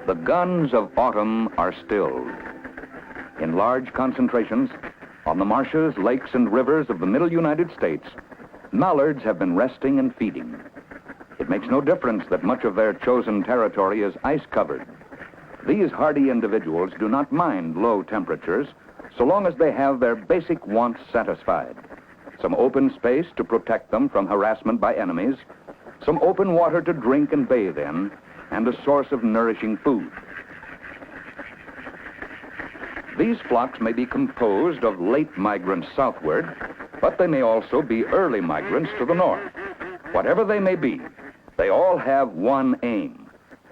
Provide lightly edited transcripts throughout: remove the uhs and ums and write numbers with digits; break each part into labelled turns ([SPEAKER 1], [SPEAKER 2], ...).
[SPEAKER 1] The guns of autumn are stilled. In large concentrations, on the marshes, lakes, and rivers of the middle United States, mallards have been resting and feeding. It makes no difference that much of their chosen territory is ice-covered. These hardy individuals do not mind low temperatures so long as they have their basic wants satisfied. Some open space to protect them from harassment by enemies, some open water to drink and bathe in, and a source of nourishing food. These flocks may be composed of late migrants southward, but they may also be early migrants to the north. Whatever they may be, they all have one aim: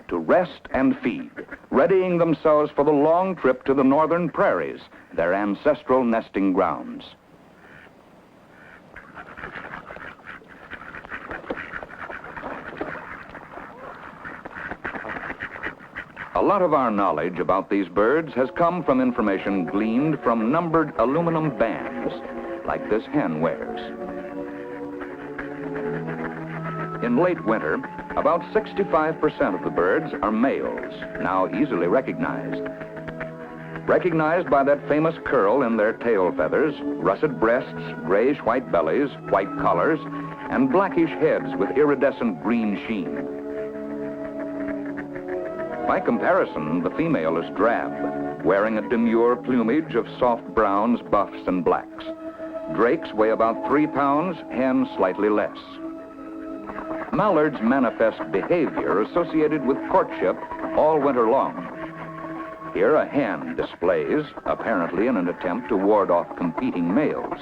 [SPEAKER 1] to rest and feed, readying themselves for the long trip to the northern prairies, their ancestral nesting grounds. A lot of our knowledge about these birds has come from information gleaned from numbered aluminum bands, like this hen wears. In late winter, about 65% of the birds are males, now easily recognized. Recognized by that famous curl in their tail feathers, russet breasts, grayish-white bellies, white collars, and blackish heads with iridescent green sheen. By comparison, the female is drab, wearing a demure plumage of soft browns, buffs, and blacks. Drakes weigh about 3 pounds, hens slightly less. Mallards manifest behavior associated with courtship all winter long. Here a hen displays, apparently in an attempt to ward off competing males.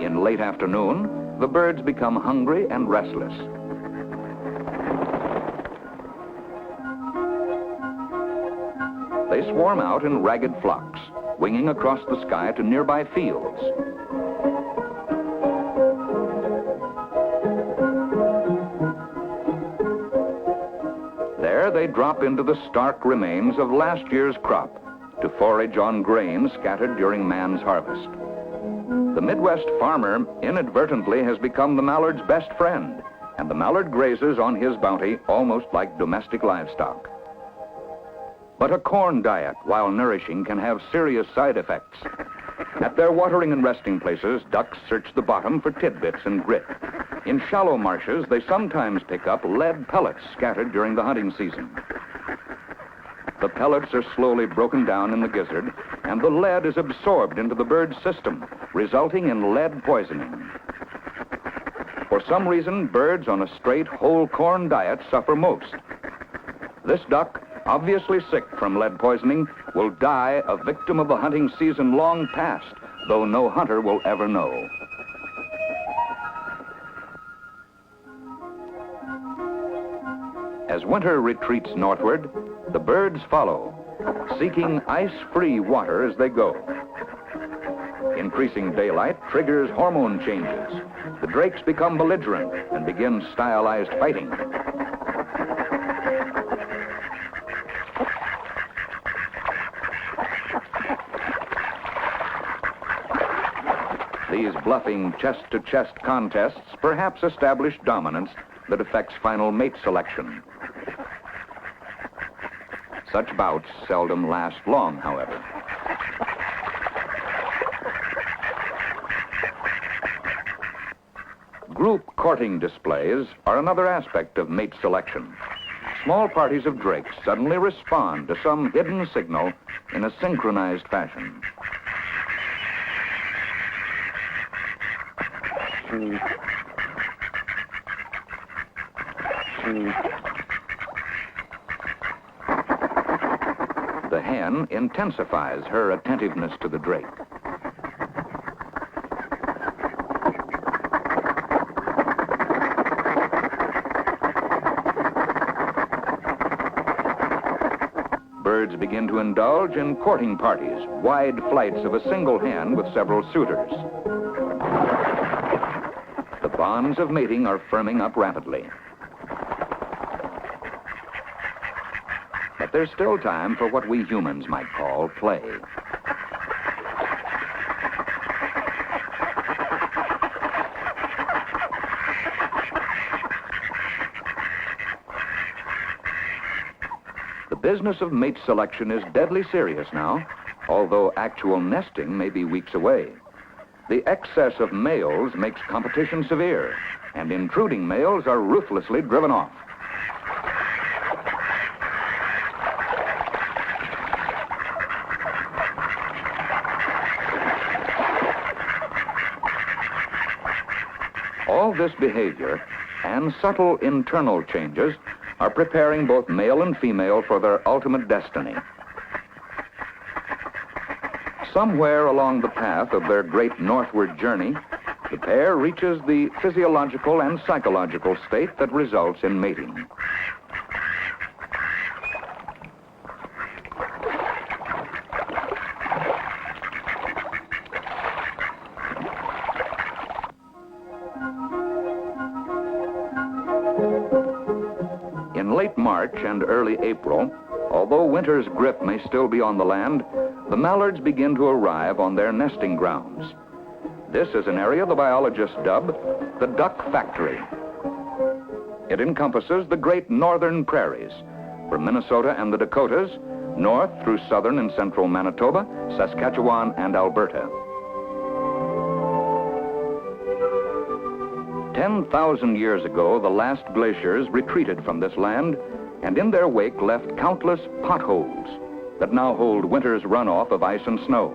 [SPEAKER 1] In late afternoon, the birds become hungry and restless. They swarm out in ragged flocks, winging across the sky to nearby fields. There they drop into the stark remains of last year's crop to forage on grain scattered during man's harvest. The Midwest farmer inadvertently has become the mallard's best friend, and the mallard grazes on his bounty almost like domestic livestock. But a corn diet, while nourishing, can have serious side effects. At their watering and resting places, ducks search the bottom for tidbits and grit. In shallow marshes, they sometimes pick up lead pellets scattered during the hunting season. The pellets are slowly broken down in the gizzard, and the lead is absorbed into the bird's system, resulting in lead poisoning. For some reason, birds on a straight whole corn diet suffer most. This duck, obviously sick from lead poisoning, will die a victim of a hunting season long past, though no hunter will ever know. As winter retreats northward, the birds follow, seeking ice-free water as they go. Increasing daylight triggers hormone changes. The drakes become belligerent and begin stylized fighting. These bluffing chest-to-chest contests perhaps establish dominance that affects final mate selection. Such bouts seldom last long, however. Group courting displays are another aspect of mate selection. Small parties of drakes suddenly respond to some hidden signal in a synchronized fashion. The hen intensifies her attentiveness to the drake. Birds begin to indulge in courting parties, wide flights of a single hen with several suitors. The bonds of mating are firming up rapidly. But there's still time for what we humans might call play. business of mate selection is deadly serious now, although actual nesting may be weeks away. The excess of males makes competition severe, and intruding males are ruthlessly driven off. All this behavior and subtle internal changes are preparing both male and female for their ultimate destiny. Somewhere along the path of their great northward journey, the pair reaches the physiological and psychological state that results in mating. In late March and early April, although winter's grip may still be on the land, the mallards begin to arrive on their nesting grounds. This is an area the biologists dub the Duck Factory. It encompasses the great northern prairies, from Minnesota and the Dakotas, north through southern and central Manitoba, Saskatchewan, and Alberta. 10,000 years ago, the last glaciers retreated from this land, and in their wake left countless potholes that now hold winter's runoff of ice and snow.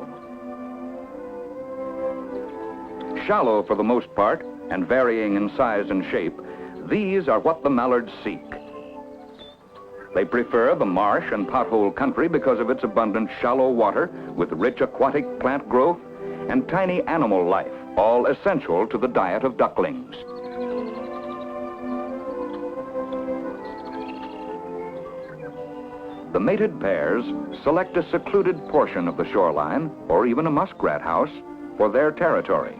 [SPEAKER 1] Shallow for the most part, and varying in size and shape, these are what the mallards seek. They prefer the marsh and pothole country because of its abundant shallow water with rich aquatic plant growth and tiny animal life, all essential to the diet of ducklings. The mated pairs select a secluded portion of the shoreline, or even a muskrat house, for their territory.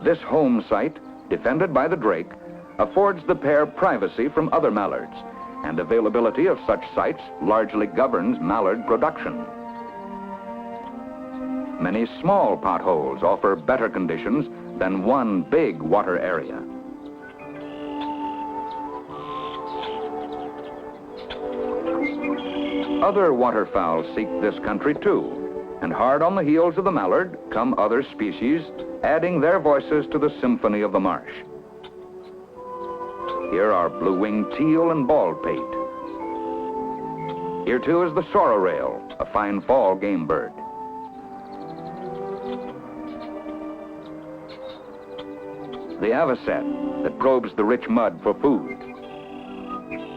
[SPEAKER 1] This home site, defended by the drake, affords the pair privacy from other mallards, and availability of such sites largely governs mallard production. Many small potholes offer better conditions than one big water area. Other waterfowl seek this country too, and hard on the heels of the mallard come other species, adding their voices to the symphony of the marsh. Here are blue-winged teal and bald-pate. Here too is the sorrel rail, a fine fall game bird. The avocet that probes the rich mud for food.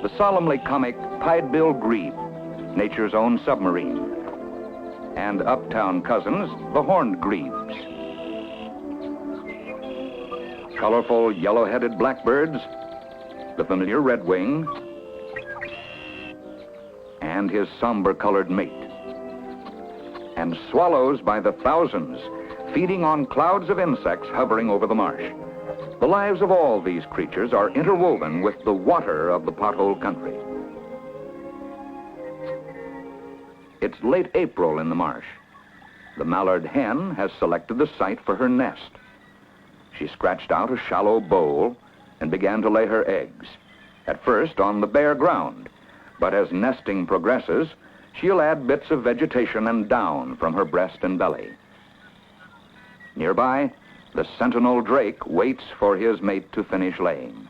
[SPEAKER 1] The solemnly comic pied-billed grebe, nature's own submarine. And uptown cousins, the horned grebes. Colorful yellow-headed blackbirds, the familiar redwing, and his somber-colored mate. And swallows by the thousands, feeding on clouds of insects hovering over the marsh. The lives of all these creatures are interwoven with the water of the pothole country. It's late April in the marsh. The mallard hen has selected the site for her nest. She scratched out a shallow bowl and began to lay her eggs, at first on the bare ground, but as nesting progresses, she'll add bits of vegetation and down from her breast and belly. Nearby, the sentinel drake waits for his mate to finish laying.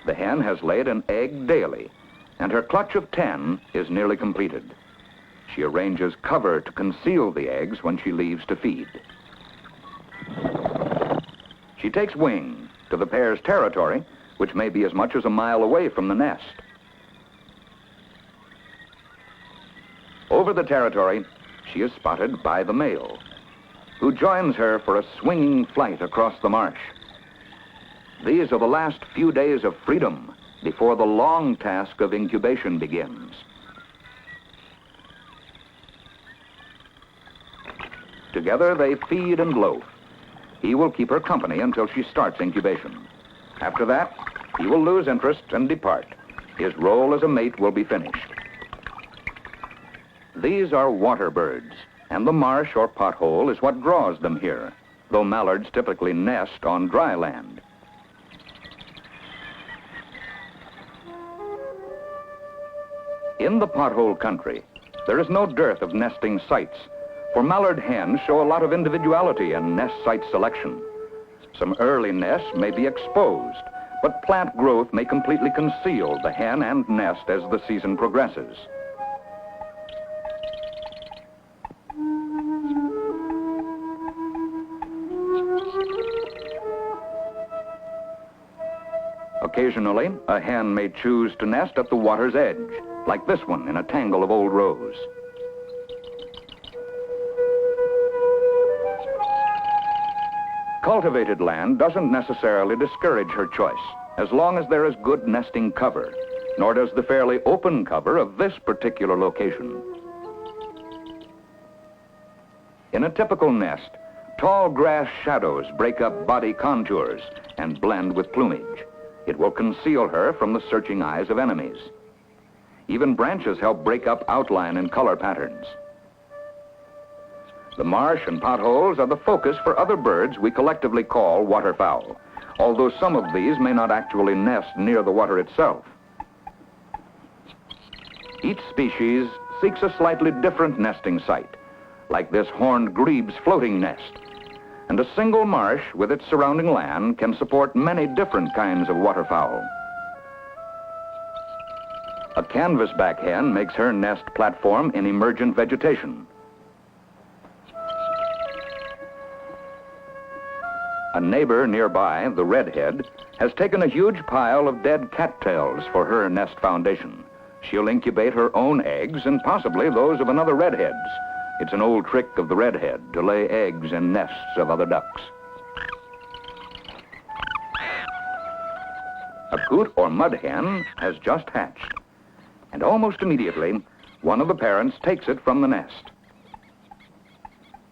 [SPEAKER 1] The hen has laid an egg daily, and her clutch of 10 is nearly completed. She arranges cover to conceal the eggs when she leaves to feed. She takes wing to the pair's territory, which may be as much as a mile away from the nest. Over the territory, she is spotted by the male, who joins her for a swinging flight across the marsh. These are the last few days of freedom before the long task of incubation begins. Together they feed and loaf. He will keep her company until she starts incubation. After that, he will lose interest and depart. His role as a mate will be finished. These are water birds, and the marsh or pothole is what draws them here, though mallards typically nest on dry land. In the pothole country, there is no dearth of nesting sites, for mallard hens show a lot of individuality in nest site selection. Some early nests may be exposed, but plant growth may completely conceal the hen and nest as the season progresses. Occasionally, a hen may choose to nest at the water's edge, like this one in a tangle of old rose. Cultivated land doesn't necessarily discourage her choice, as long as there is good nesting cover, nor does the fairly open cover of this particular location. In a typical nest, tall grass shadows break up body contours and blend with plumage. It will conceal her from the searching eyes of enemies. Even branches help break up outline and color patterns. The marsh and potholes are the focus for other birds we collectively call waterfowl, although some of these may not actually nest near the water itself. Each species seeks a slightly different nesting site, like this horned grebe's floating nest. And a single marsh with its surrounding land can support many different kinds of waterfowl. A canvasback hen makes her nest platform in emergent vegetation. A neighbor nearby, the redhead, has taken a huge pile of dead cattails for her nest foundation. She'll incubate her own eggs and possibly those of another redhead's. It's an old trick of the redhead to lay eggs in nests of other ducks. A coot or mud hen has just hatched, and almost immediately, one of the parents takes it from the nest.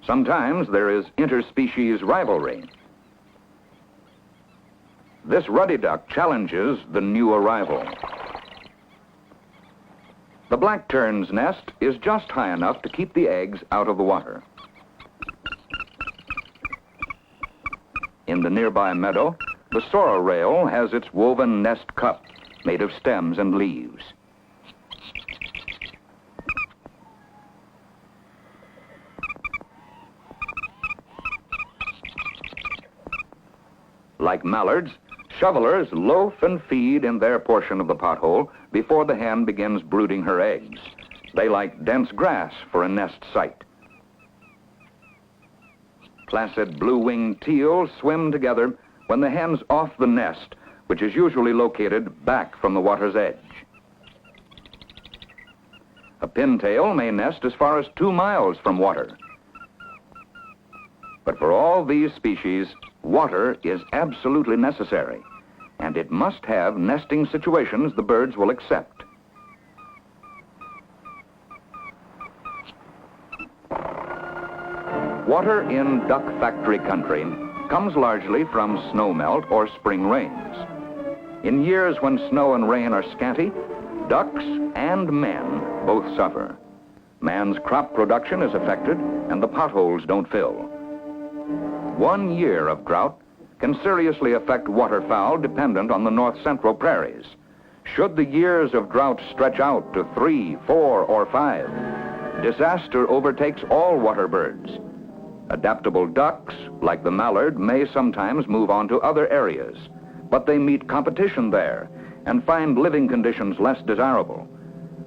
[SPEAKER 1] Sometimes there is interspecies rivalry. This ruddy duck challenges the new arrival. The black tern's nest is just high enough to keep the eggs out of the water. In the nearby meadow, the sorrel rail has its woven nest cup made of stems and leaves. Like mallards, shovelers loaf and feed in their portion of the pothole before the hen begins brooding her eggs. They like dense grass for a nest site. Placid blue-winged teals swim together when the hen's off the nest, which is usually located back from the water's edge. A pintail may nest as far as 2 miles from water. But for all these species, water is absolutely necessary, and it must have nesting situations the birds will accept. Water in duck factory country comes largely from snowmelt or spring rains. In years when snow and rain are scanty, ducks and men both suffer. Man's crop production is affected and the potholes don't fill. 1 year of drought can seriously affect waterfowl dependent on the north-central prairies. Should the years of drought stretch out to 3, 4, or 5, disaster overtakes all water birds. Adaptable ducks, like the mallard, may sometimes move on to other areas, but they meet competition there and find living conditions less desirable.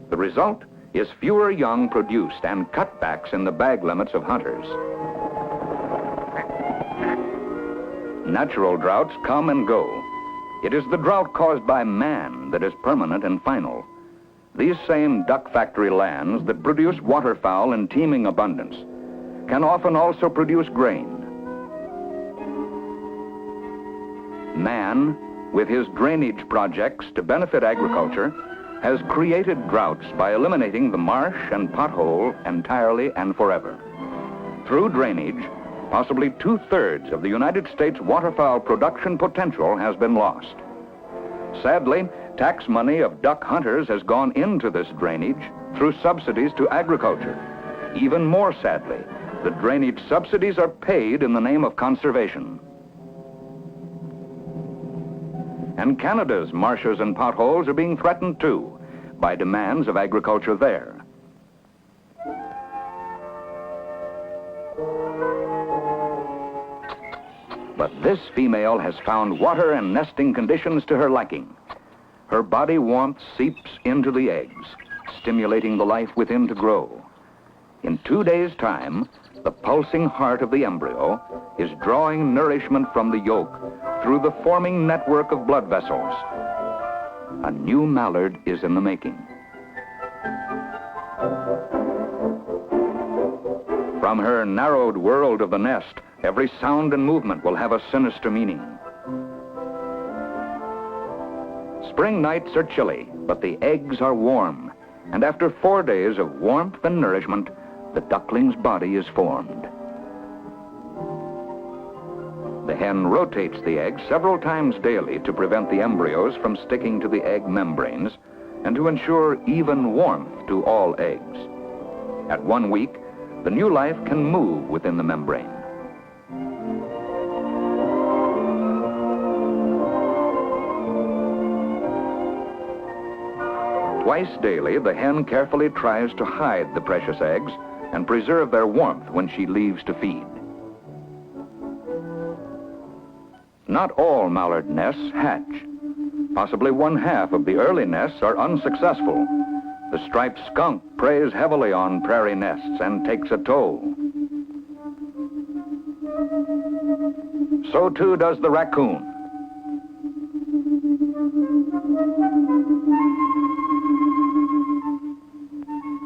[SPEAKER 1] The result is fewer young produced and cutbacks in the bag limits of hunters. Natural droughts come and go. It is the drought caused by man that is permanent and final. These same duck factory lands that produce waterfowl in teeming abundance can often also produce grain. Man, with his drainage projects to benefit agriculture, has created droughts by eliminating the marsh and pothole entirely and forever. Through drainage, possibly 2/3 of the United States waterfowl production potential has been lost. Sadly, tax money of duck hunters has gone into this drainage through subsidies to agriculture. Even more sadly, the drainage subsidies are paid in the name of conservation. And Canada's marshes and potholes are being threatened too by demands of agriculture there. But this female has found water and nesting conditions to her liking. Her body warmth seeps into the eggs, stimulating the life within to grow. In 2 days' time, the pulsing heart of the embryo is drawing nourishment from the yolk through the forming network of blood vessels. A new mallard is in the making. From her narrowed world of the nest, every sound and movement will have a sinister meaning. Spring nights are chilly, but the eggs are warm, and after 4 days of warmth and nourishment, the duckling's body is formed. The hen rotates the egg several times daily to prevent the embryos from sticking to the egg membranes and to ensure even warmth to all eggs. At 1 week, the new life can move within the membrane. Twice daily, the hen carefully tries to hide the precious eggs and preserve their warmth when she leaves to feed. Not all mallard nests hatch. Possibly 1/2 of the early nests are unsuccessful. The striped skunk preys heavily on prairie nests and takes a toll. So too does the raccoon.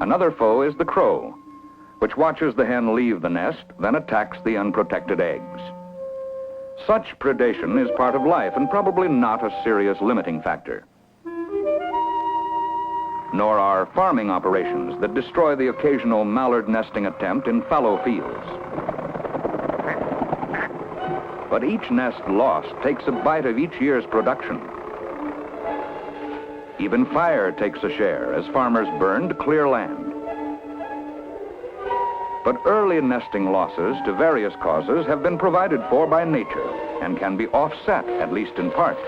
[SPEAKER 1] Another foe is the crow, which watches the hen leave the nest, then attacks the unprotected eggs. Such predation is part of life and probably not a serious limiting factor. Nor are farming operations that destroy the occasional mallard nesting attempt in fallow fields. But each nest lost takes a bite of each year's production. Even fire takes a share as farmers burn to clear land. But early nesting losses to various causes have been provided for by nature and can be offset, at least in part.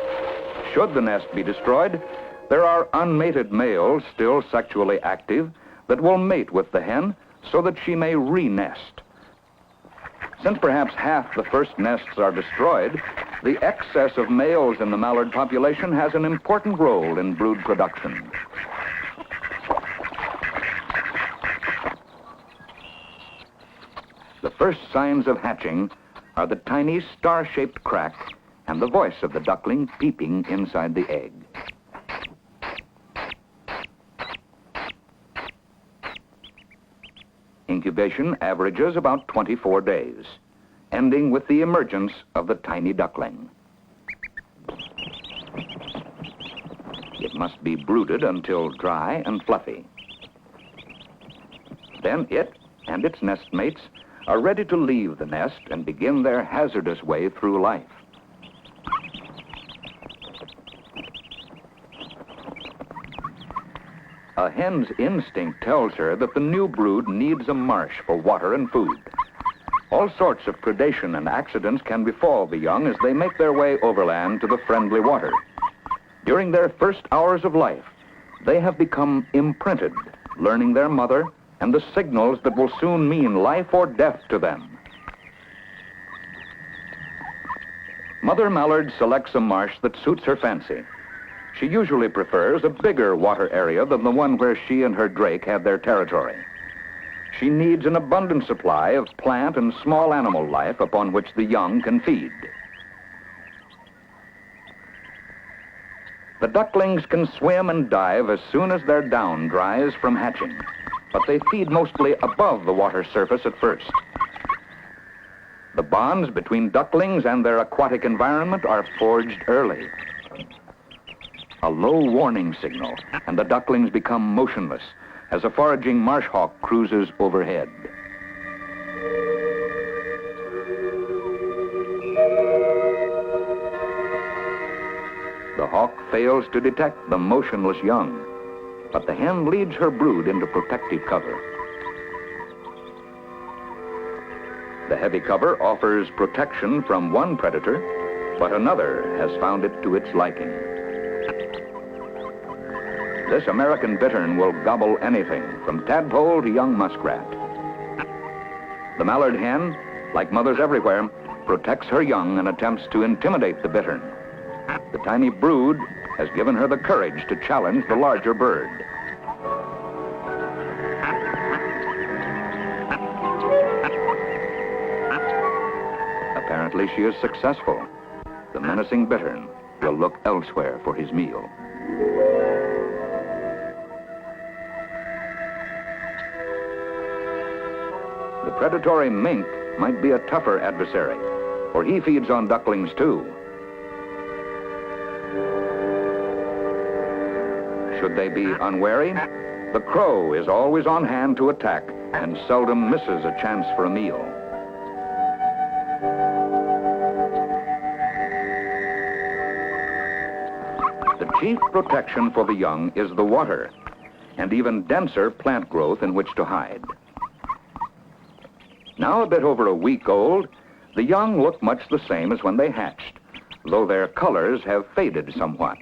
[SPEAKER 1] Should the nest be destroyed, there are unmated males still sexually active that will mate with the hen so that she may re-nest. Since perhaps half the first nests are destroyed, the excess of males in the mallard population has an important role in brood production. The first signs of hatching are the tiny star-shaped crack and the voice of the duckling peeping inside the egg. Incubation averages about 24 days, ending with the emergence of the tiny duckling. It must be brooded until dry and fluffy. Then it and its nestmates are ready to leave the nest and begin their hazardous way through life. A hen's instinct tells her that the new brood needs a marsh for water and food. All sorts of predation and accidents can befall the young as they make their way overland to the friendly water. During their first hours of life, they have become imprinted, learning their mother and the signals that will soon mean life or death to them. Mother Mallard selects a marsh that suits her fancy. She usually prefers a bigger water area than the one where she and her drake had their territory. She needs an abundant supply of plant and small animal life upon which the young can feed. The ducklings can swim and dive as soon as their down dries from hatching, but they feed mostly above the water surface at first. The bonds between ducklings and their aquatic environment are forged early. A low warning signal, and the ducklings become motionless as a foraging marsh hawk cruises overhead. The hawk fails to detect the motionless young, but the hen leads her brood into protective cover. The heavy cover offers protection from one predator, but another has found it to its liking. This American bittern will gobble anything, from tadpole to young muskrat. The mallard hen, like mothers everywhere, protects her young and attempts to intimidate the bittern. The tiny brood has given her the courage to challenge the larger bird. Apparently she is successful. The menacing bittern will look elsewhere for his meal. The predatory mink might be a tougher adversary, for he feeds on ducklings too. Should they be unwary, the crow is always on hand to attack and seldom misses a chance for a meal. The chief protection for the young is the water, and even denser plant growth in which to hide. Now a bit over a week old, the young look much the same as when they hatched, though their colors have faded somewhat.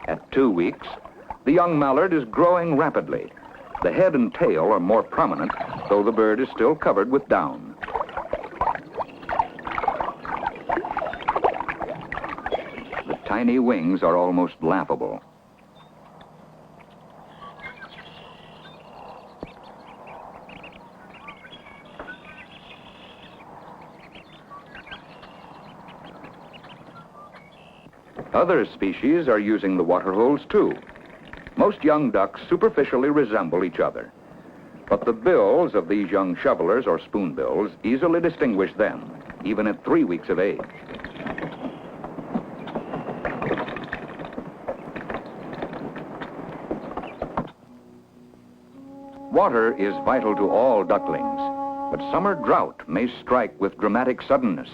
[SPEAKER 1] At 2 weeks, the young mallard is growing rapidly. The head and tail are more prominent, though the bird is still covered with down. The tiny wings are almost laughable. Other species are using the water holes too. Most young ducks superficially resemble each other, but the bills of these young shovelers or spoonbills easily distinguish them, even at 3 weeks of age. Water is vital to all ducklings, but summer drought may strike with dramatic suddenness.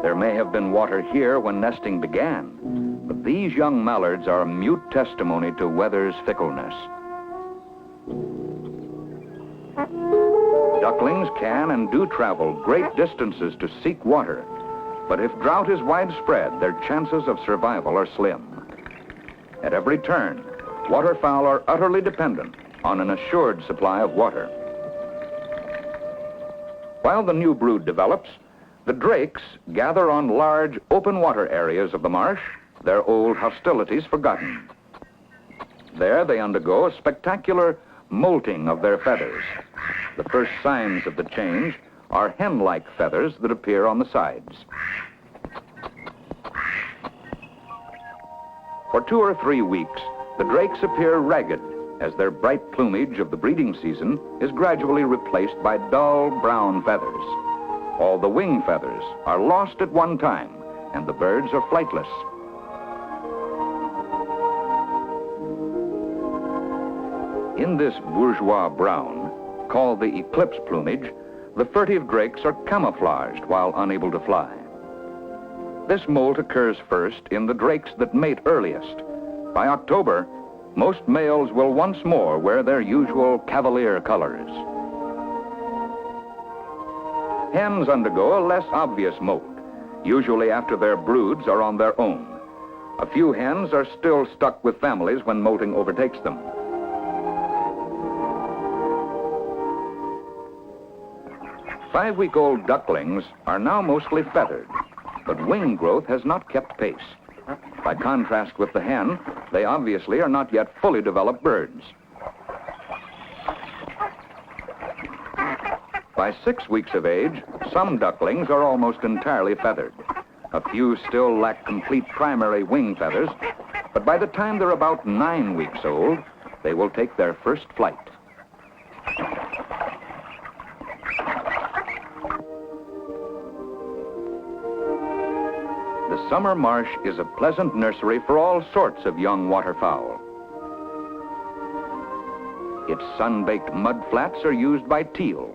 [SPEAKER 1] There may have been water here when nesting began, but these young mallards are mute testimony to weather's fickleness. Ducklings can and do travel great distances to seek water, but if drought is widespread, their chances of survival are slim. At every turn, waterfowl are utterly dependent on an assured supply of water. While the new brood develops, the drakes gather on large open water areas of the marsh, their old hostilities forgotten. There they undergo a spectacular molting of their feathers. The first signs of the change are hen-like feathers that appear on the sides. For 2 or 3 weeks, the drakes appear ragged as their bright plumage of the breeding season is gradually replaced by dull brown feathers. All the wing feathers are lost at one time, and the birds are flightless. In this bourgeois brown, called the eclipse plumage, the furtive drakes are camouflaged while unable to fly. This molt occurs first in the drakes that mate earliest. By October, most males will once more wear their usual cavalier colors. Hens undergo a less obvious molt, usually after their broods are on their own. A few hens are still stuck with families when molting overtakes them. Five-week-old ducklings are now mostly feathered, but wing growth has not kept pace. By contrast with the hen, they obviously are not yet fully developed birds. By 6 weeks of age, some ducklings are almost entirely feathered. A few still lack complete primary wing feathers, but by the time they're about 9 weeks old, they will take their first flight. The summer marsh is a pleasant nursery for all sorts of young waterfowl. Its sun-baked mud flats are used by teal.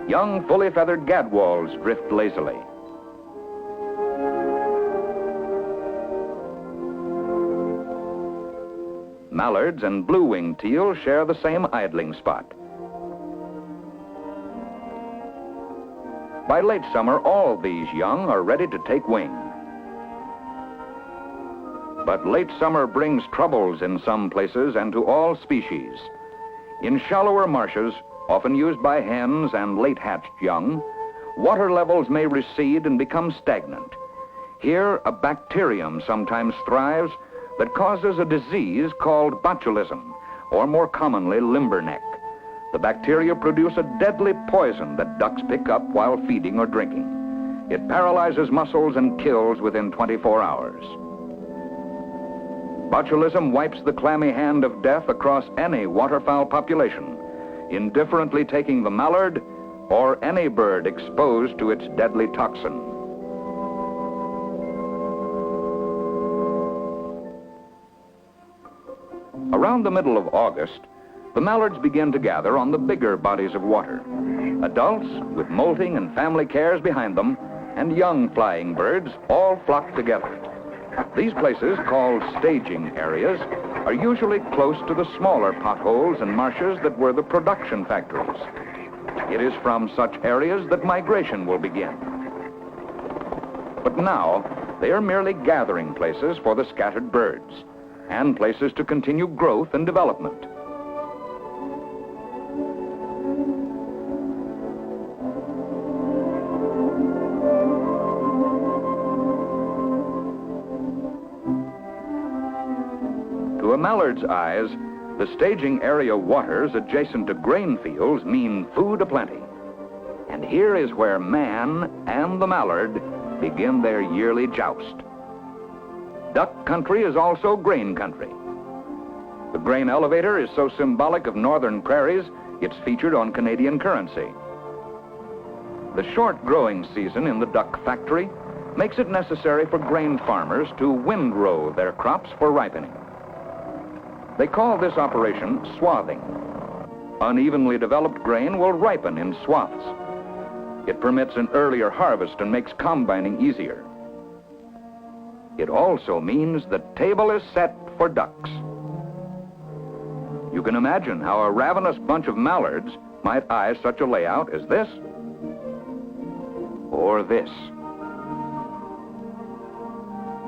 [SPEAKER 1] Young, fully feathered gadwalls drift lazily. Mallards and blue-winged teal share the same idling spot. By late summer, all these young are ready to take wing. But late summer brings troubles in some places and to all species. In shallower marshes, often used by hens and late-hatched young, water levels may recede and become stagnant. Here, a bacterium sometimes thrives that causes a disease called botulism, or more commonly, limberneck. The bacteria produce a deadly poison that ducks pick up while feeding or drinking. It paralyzes muscles and kills within 24 hours. Botulism wipes the clammy hand of death across any waterfowl population, indifferently taking the mallard or any bird exposed to its deadly toxin. Around the middle of August, the mallards begin to gather on the bigger bodies of water. Adults with molting and family cares behind them, and young flying birds all flock together. These places, called staging areas, are usually close to the smaller potholes and marshes that were the production factories. It is from such areas that migration will begin. But now, they are merely gathering places for the scattered birds, and places to continue growth and development. To a mallard's eyes, the staging area waters adjacent to grain fields mean food aplenty. And here is where man and the mallard begin their yearly joust. Duck country is also grain country. The grain elevator is so symbolic of northern prairies, it's featured on Canadian currency. The short growing season in the duck factory makes it necessary for grain farmers to windrow their crops for ripening. They call this operation swathing. Unevenly developed grain will ripen in swaths. It permits an earlier harvest and makes combining easier. It also means the table is set for ducks. You can imagine how a ravenous bunch of mallards might eye such a layout as this or this.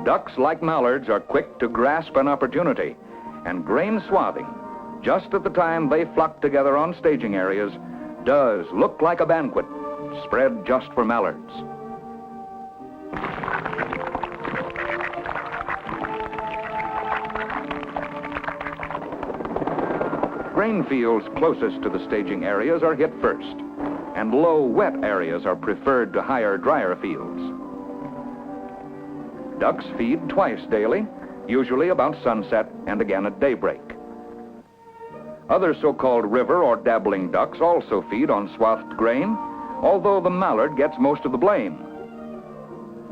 [SPEAKER 1] Ducks, like mallards, are quick to grasp an opportunity, and grain swathing, just at the time they flock together on staging areas, does look like a banquet spread just for mallards. Grain fields closest to the staging areas are hit first, and low, wet areas are preferred to higher, drier fields. Ducks feed twice daily, usually about sunset and again at daybreak. Other so-called river or dabbling ducks also feed on swathed grain, although the mallard gets most of the blame.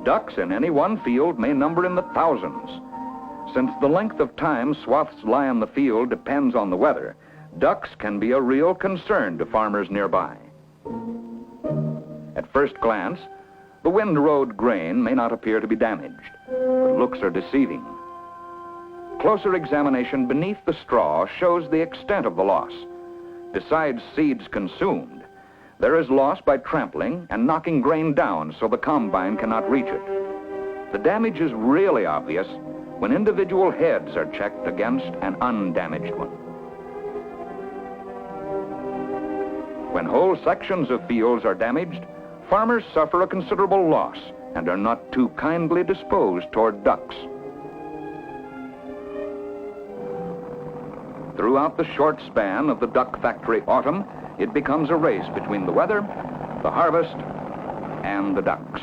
[SPEAKER 1] Ducks in any one field may number in the thousands. Since the length of time swaths lie on the field depends on the weather, ducks can be a real concern to farmers nearby. At first glance, the windrowed grain may not appear to be damaged, but looks are deceiving. Closer examination beneath the straw shows the extent of the loss. Besides seeds consumed, there is loss by trampling and knocking grain down so the combine cannot reach it. The damage is really obvious when individual heads are checked against an undamaged one. When whole sections of fields are damaged, farmers suffer a considerable loss and are not too kindly disposed toward ducks. Throughout the short span of the duck factory autumn, it becomes a race between the weather, the harvest, and the ducks.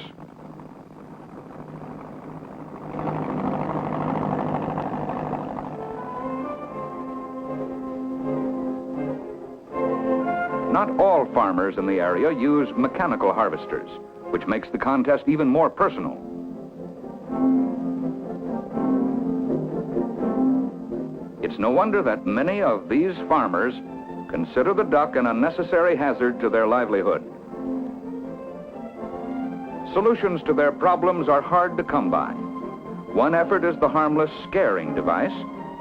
[SPEAKER 1] Not all farmers in the area use mechanical harvesters, which makes the contest even more personal. It's no wonder that many of these farmers consider the duck an unnecessary hazard to their livelihood. Solutions to their problems are hard to come by. One effort is the harmless scaring device,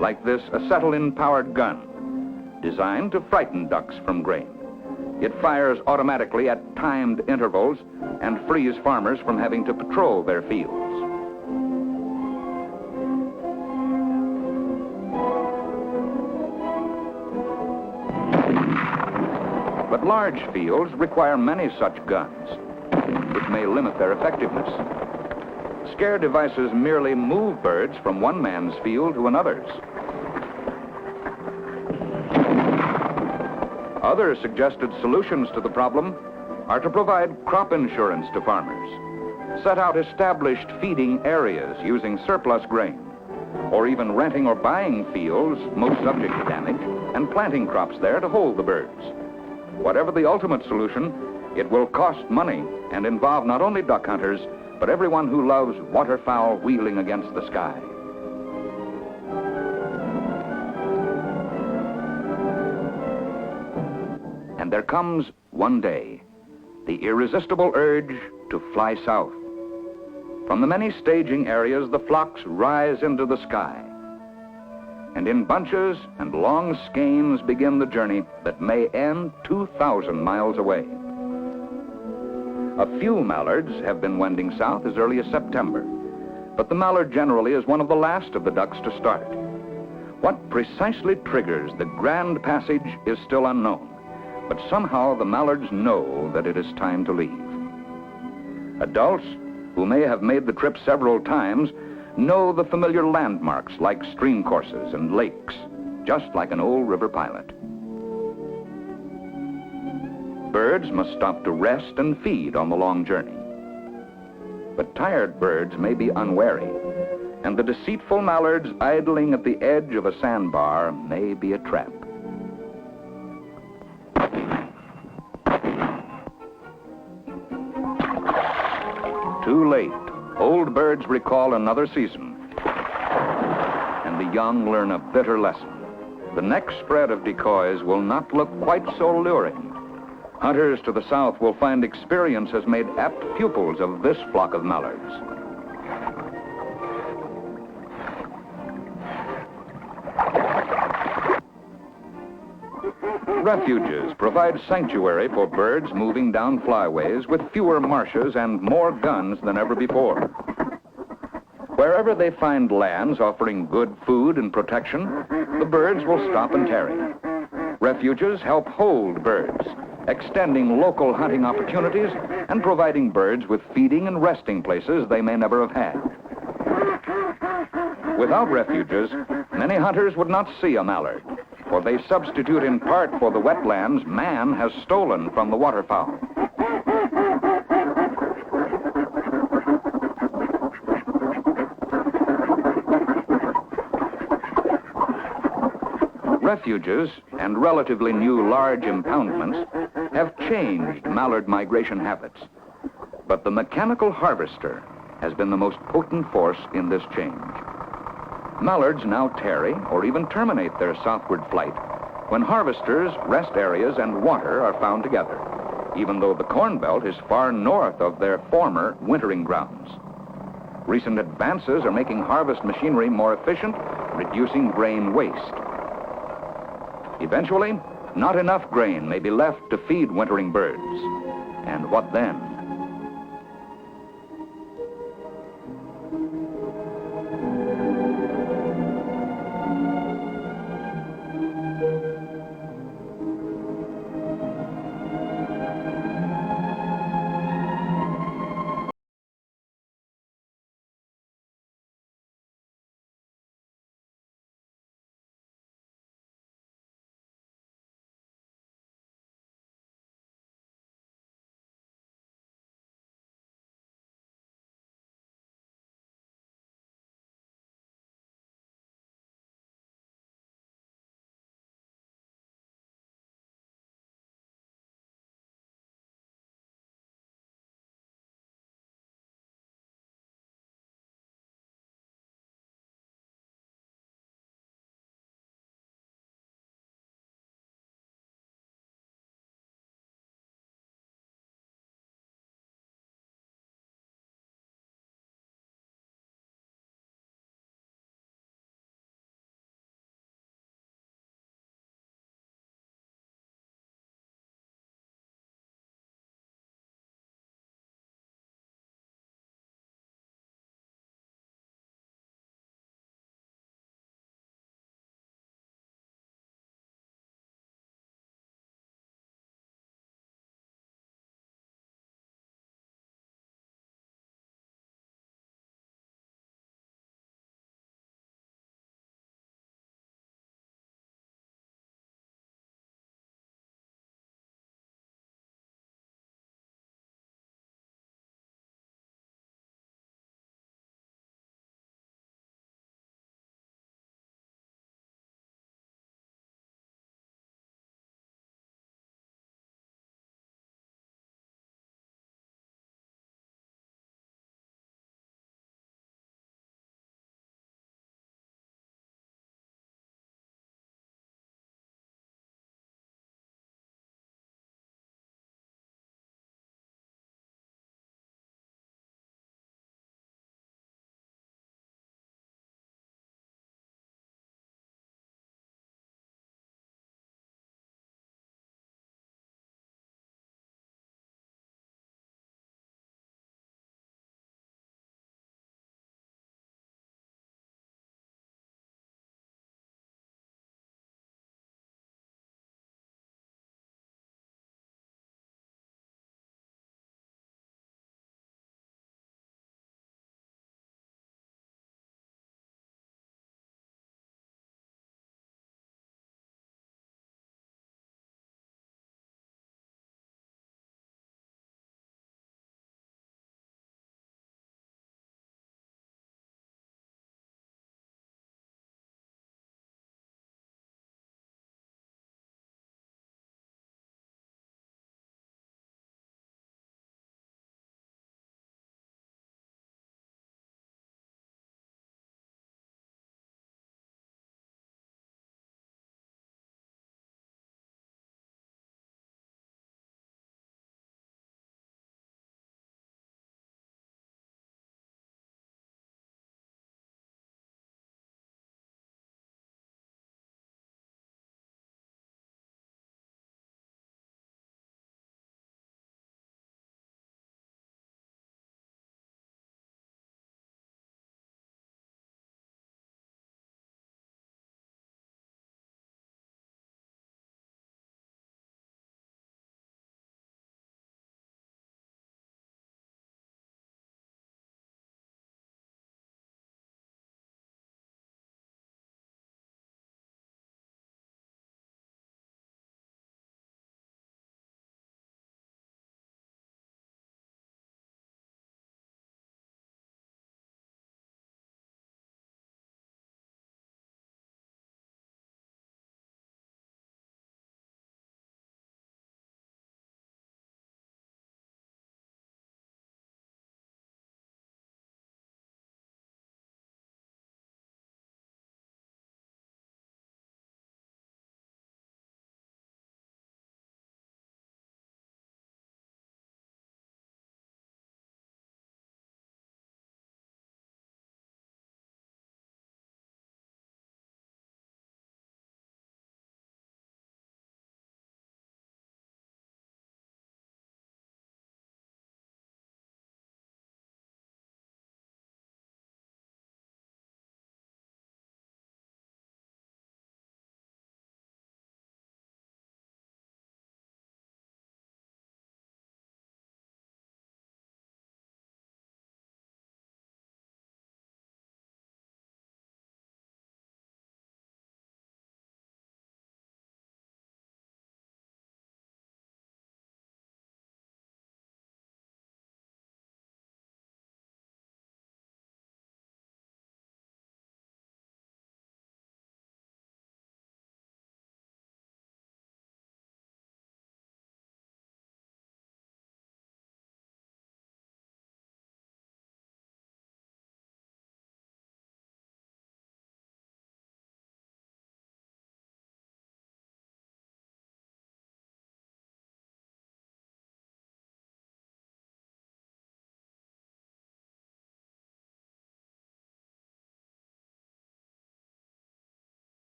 [SPEAKER 1] like this acetylene-powered gun, designed to frighten ducks from grain. It fires automatically at timed intervals and frees farmers from having to patrol their fields. large fields require many such guns, which may limit their effectiveness. Scare devices merely move birds from one man's field to another's. Other suggested solutions to the problem are to provide crop insurance to farmers, set out established feeding areas using surplus grain, or even renting or buying fields most subject to damage and planting crops there to hold the birds. Whatever the ultimate solution, it will cost money and involve not only duck hunters, but everyone who loves waterfowl wheeling against the sky. And there comes one day the irresistible urge to fly south. From the many staging areas, the flocks rise into the sky, and in bunches and long skeins begin the journey that may end 2,000 miles away. A few mallards have been wending south as early as September, but the mallard generally is one of the last of the ducks to start. What precisely triggers the grand passage is still unknown, but somehow the mallards know that it is time to leave. Adults, who may have made the trip several times, know the familiar landmarks like stream courses and lakes, just like an old river pilot. Birds must stop to rest and feed on the long journey. But tired birds may be unwary, and the deceitful mallards idling at the edge of a sandbar may be a trap. Too late, old birds recall another season, and the young learn a bitter lesson. The next spread of decoys will not look quite so alluring. Hunters to the south will find experience has made apt pupils of this flock of mallards. Refuges provide sanctuary for birds moving down flyways with fewer marshes and more guns than ever before. Wherever they find lands offering good food and protection, the birds will stop and tarry. Refuges help hold birds, extending local hunting opportunities and providing birds with feeding and resting places they may never have had. Without refuges, many hunters would not see a mallard, for they substitute in part for the wetlands man has stolen from the waterfowl. Refuges and relatively new large impoundments have changed mallard migration habits, but the mechanical harvester has been the most potent force in this change. Mallards now tarry or even terminate their southward flight when harvesters, rest areas, and water are found together, even though the Corn Belt is far north of their former wintering grounds. Recent advances are making harvest machinery more efficient, reducing grain waste. Eventually, not enough grain may be left to feed wintering birds. And what then?